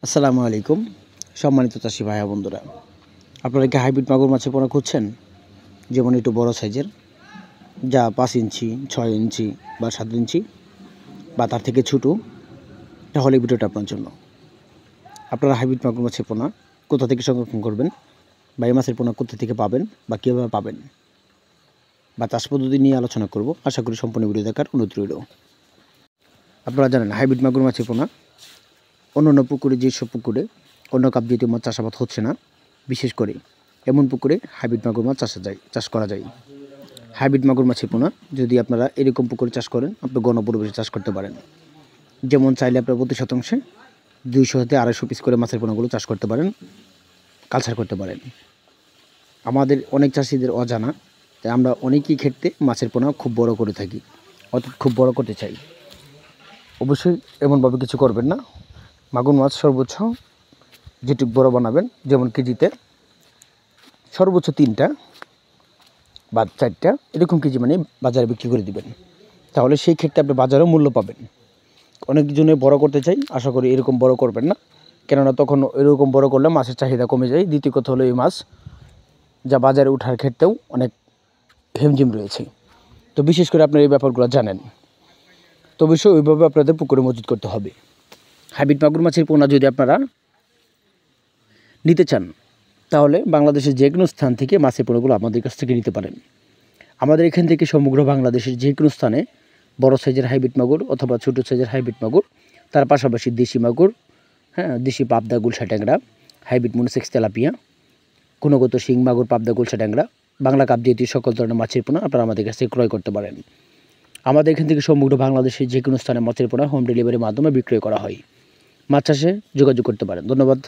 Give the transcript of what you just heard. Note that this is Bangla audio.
আসসালামু আলাইকুম সম্মানিত চাষি ভাইয়া বন্ধুরা, আপনারা কি হাইব্রিড মাগুর মাছের পোনা খুঁজছেন? যেমন একটু বড় সাইজের, যা 5 ইঞ্চি 6 ইঞ্চি বা 7 ইঞ্চি বা তার থেকে ছোটো, তাহলে ভিডিওটা আপনার জন্য। আপনারা হাইব্রিড মাগুর মাছের পোনা কোথা থেকে সংরক্ষণ করবেন, বা এই মাছের পোনা কোথা থেকে পাবেন বা কীভাবে পাবেন, বা চাষ পদ্ধতি নিয়ে আলোচনা করব। আশা করি সম্পূর্ণ ভিডিও দেখার অনুরোধ রইল। আপনারা জানেন হাইব্রিড মাগুর মাছের পোনা অন্যান্য পুকুরে, যেসব পুকুরে অন্য কাপ জাতীয় মাছ চাষাবাদ হচ্ছে না, বিশেষ করে এমন পুকুরে হাইব্রিড মাগুর মাছ চাষ করা যায়। হাইব্রিড মাগুর মাছের পোনা যদি আপনারা এরকম পুকুরে চাষ করেন, আপনি গণপরিবেশে চাষ করতে পারেন। যেমন চাইলে আপনার প্রতি শতাংশে 200 থেকে 250 পিস করে মাছের পোনাগুলো চাষ করতে পারেন, কালচার করতে পারেন। আমাদের অনেক চাষিদের অজানা, তাই আমরা অনেকই ক্ষেত্রে মাছের পোনা খুব বড় করে থাকি, অর্থাৎ খুব বড় করতে চাই। অবশ্যই এমনভাবে কিছু করবেন না। মাগুর মাছ সর্বোচ্চ যেটুকু বড় বানাবেন, যেমন কেজিতে সর্বোচ্চ 3টা বা 4টা এরকম কেজি মানে বাজারে বিক্রি করে দিবেন, তাহলে সেই ক্ষেত্রে আপনি বাজারেও মূল্য পাবেন। অনেকজনে বড় করতে চাই, আশা করি এরকম বড় করবেন না, কেননা তখন এরকম বড় করলে মাছের চাহিদা কমে যায়। দ্বিতীয় কথা হলো, এই মাছ যা বাজারে ওঠার ক্ষেত্রেও অনেক হেমজিম রয়েছে। তো বিশেষ করে আপনারা এই ব্যাপারগুলো জানেন, তো অবশ্যই ওইভাবে আপনাদের পুকুরে মজুত করতে হবে। হাইব্রিড মাগুর মাছের পোনা যদি আপনারা নিতে চান, তাহলে বাংলাদেশের যে কোনো স্থান থেকে মাছের পোনাগুলো আমাদের কাছ থেকে নিতে পারেন। আমাদের এখান থেকে সমগ্র বাংলাদেশের যে কোনো স্থানে বড় সাইজের হাইব্রিড মাগুর অথবা ছোটো সাইজের হাইব্রিড মাগুর, তার পাশাপাশি দেশি মাগুর, দেশি পাবদা, গুলশা ট্যাংরা, হাইব্রিড মনোসেক্স তেলাপিয়া, গুণগত শিং মাগুর, পাবদা, গুলশা ট্যাংরা, বাংলা কাপ জাতীয় সকল ধরনের মাছের পোনা আপনারা আমাদের কাছ থেকে ক্রয় করতে পারেন। আমাদের এখান থেকে সমগ্র বাংলাদেশের যে কোনো স্থানে মাছের পোনা হোম ডেলিভারির মাধ্যমে বিক্রয় করা হয়। মাছ চাষে যোগাযোগ করতে পারেন। ধন্যবাদ।